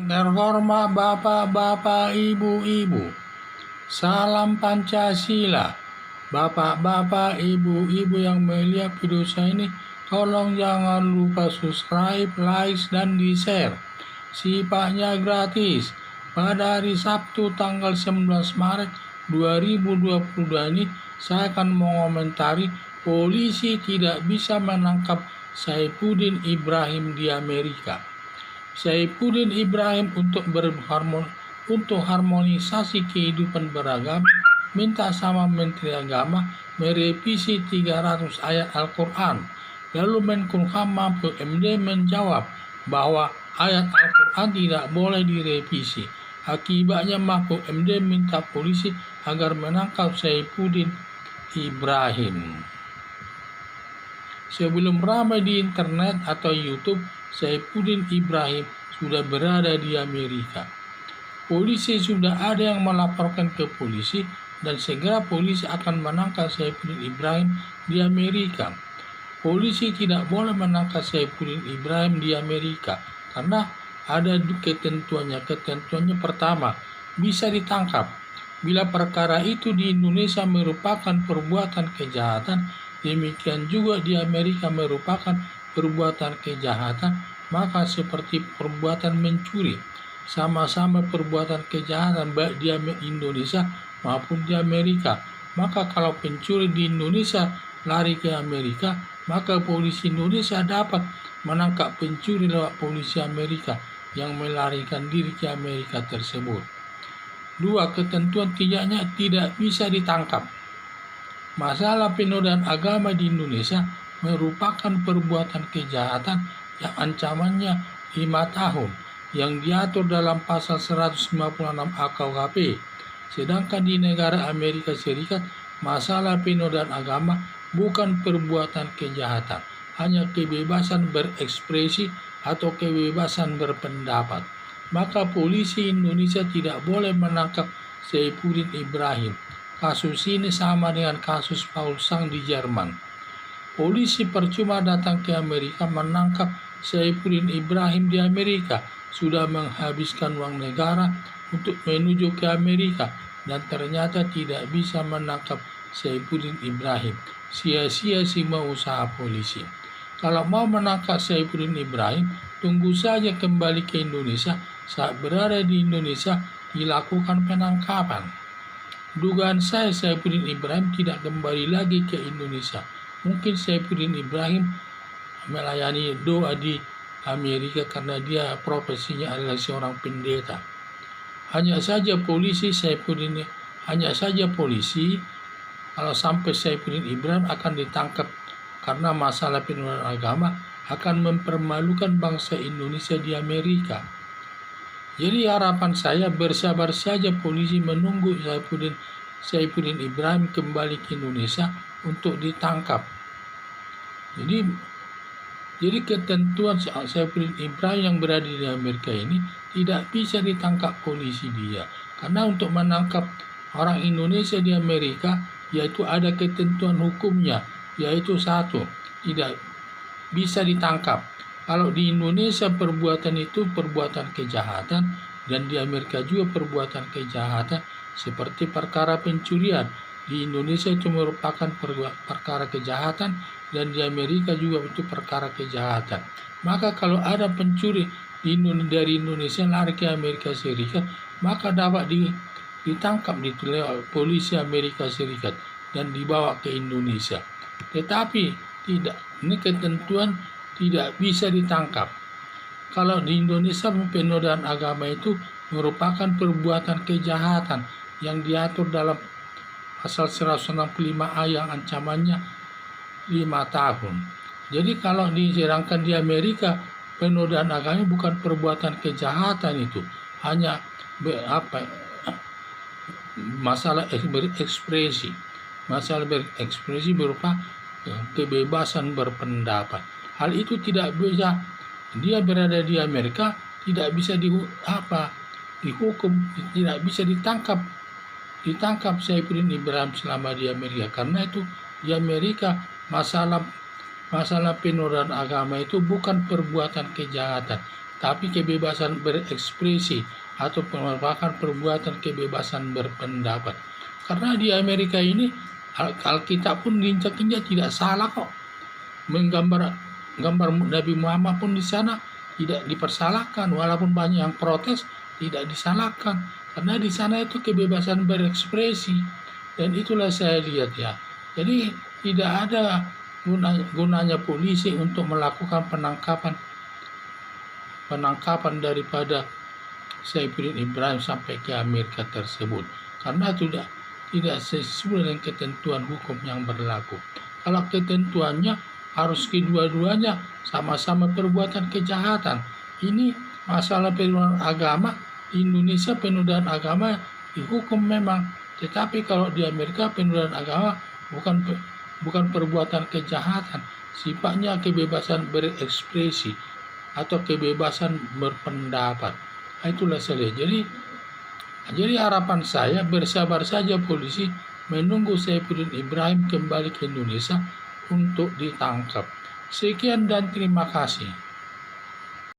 Terhormat Bapak-Bapak, Ibu-Ibu, salam Pancasila. Bapak-bapak, Ibu-Ibu yang melihat video saya ini, tolong jangan lupa subscribe, like, dan di-share. Sifatnya gratis. Pada hari Sabtu tanggal 19 Maret 2022 ini, saya akan mengomentari polisi tidak bisa menangkap Saifuddin Ibrahim di Amerika. Saifuddin Ibrahim untuk harmonisasi kehidupan beragama minta sama Menteri Agama merevisi 300 ayat Al-Quran. Lalu Menkumham Mahfud MD menjawab bahwa ayat Al-Quran tidak boleh direvisi. Akibatnya Mahfud MD minta polisi agar menangkap Saifuddin Ibrahim. Sebelum ramai di internet atau YouTube, Saifuddin Ibrahim sudah berada di Amerika. Polisi sudah ada yang melaporkan ke polisi dan segera polisi akan menangkap Saifuddin Ibrahim di Amerika. Polisi tidak boleh menangkap Saifuddin Ibrahim di Amerika karena ada ketentuannya. Ketentuannya pertama, bisa ditangkap bila perkara itu di Indonesia merupakan perbuatan kejahatan, demikian juga di Amerika merupakan perbuatan kejahatan, maka seperti perbuatan mencuri, sama-sama perbuatan kejahatan baik di Indonesia maupun di Amerika. Maka kalau pencuri di Indonesia lari ke Amerika, maka polisi Indonesia dapat menangkap pencuri lewat polisi Amerika yang melarikan diri ke Amerika tersebut. 2. Ketentuan tidak bisa ditangkap. Masalah penodaan agama di Indonesia merupakan perbuatan kejahatan yang ancamannya 5 tahun yang diatur dalam pasal 156 AKUHP. Sedangkan di negara Amerika Serikat, masalah penodaan agama bukan perbuatan kejahatan, hanya kebebasan berekspresi atau kebebasan berpendapat. Maka polisi Indonesia tidak boleh menangkap Saifuddin Ibrahim. Kasus ini sama dengan kasus Paul Sang di Jerman. Polisi percuma datang ke Amerika menangkap Saifuddin Ibrahim di Amerika, sudah menghabiskan uang negara untuk menuju ke Amerika dan ternyata tidak bisa menangkap Saifuddin Ibrahim. Sia-sia semua usaha polisi. Kalau mau menangkap Saifuddin Ibrahim, tunggu saja kembali ke Indonesia. Saat berada di Indonesia dilakukan penangkapan. Dugaan saya Saifuddin Ibrahim tidak kembali lagi ke Indonesia. Mungkin Saifuddin Ibrahim melayani doa di Amerika karena dia profesinya adalah seorang pendeta. Hanya saja polisi kalau sampai Saifuddin Ibrahim akan ditangkap karena masalah penodaan agama akan mempermalukan bangsa Indonesia di Amerika. Jadi harapan saya bersabar saja polisi menunggu Saifuddin Ibrahim kembali ke Indonesia untuk ditangkap. Jadi ketentuan Saifuddin Ibrahim yang berada di Amerika ini tidak bisa ditangkap polisi dia. Karena untuk menangkap orang Indonesia di Amerika, yaitu ada ketentuan hukumnya, yaitu 1, tidak bisa ditangkap. Kalau di Indonesia perbuatan itu perbuatan kejahatan dan di Amerika juga perbuatan kejahatan seperti perkara pencurian. Di Indonesia itu merupakan perkara kejahatan dan di Amerika juga itu perkara kejahatan. Maka kalau ada pencuri dari Indonesia lari ke Amerika Serikat, maka dapat ditangkap lewat polisi Amerika Serikat dan dibawa ke Indonesia. Tetapi tidak, ini ketentuan tidak bisa ditangkap. Kalau di Indonesia penodaan agama itu merupakan perbuatan kejahatan yang diatur dalam pasal 165A yang ancamannya 5 tahun. Jadi kalau sedangkan di Amerika penodaan agama bukan perbuatan kejahatan, itu hanya masalah berekspresi. Masalah berekspresi berupa kebebasan berpendapat. Hal itu tidak bisa, dia berada di Amerika tidak bisa dihukum, tidak bisa ditangkap Saifuddin Ibrahim selama di Amerika. Karena itu di Amerika masalah penodaan agama itu bukan perbuatan kejahatan, tapi kebebasan berekspresi atau merupakan perbuatan kebebasan berpendapat. Karena di Amerika ini Alkitab pun diinjak-injak tidak salah kok. Gambar Nabi Muhammad pun di sana tidak dipersalahkan, walaupun banyak yang protes tidak disalahkan karena di sana itu kebebasan berekspresi, dan itulah saya lihat ya. Jadi tidak ada gunanya polisi untuk melakukan penangkapan daripada Saifuddin Ibrahim sampai ke Amerika tersebut, karena tidak sesuai dengan ketentuan hukum yang berlaku. Kalau ketentuannya harus kedua-duanya sama-sama perbuatan kejahatan. Ini masalah penodaan agama. Di Indonesia penodaan agama dihukum memang, tetapi kalau di Amerika penodaan agama bukan perbuatan kejahatan, sifatnya kebebasan berekspresi atau kebebasan berpendapat. Itulah saya. Jadi harapan saya bersabar saja polisi menunggu Saifuddin Ibrahim kembali ke Indonesia untuk ditangkap. Sekian dan terima kasih.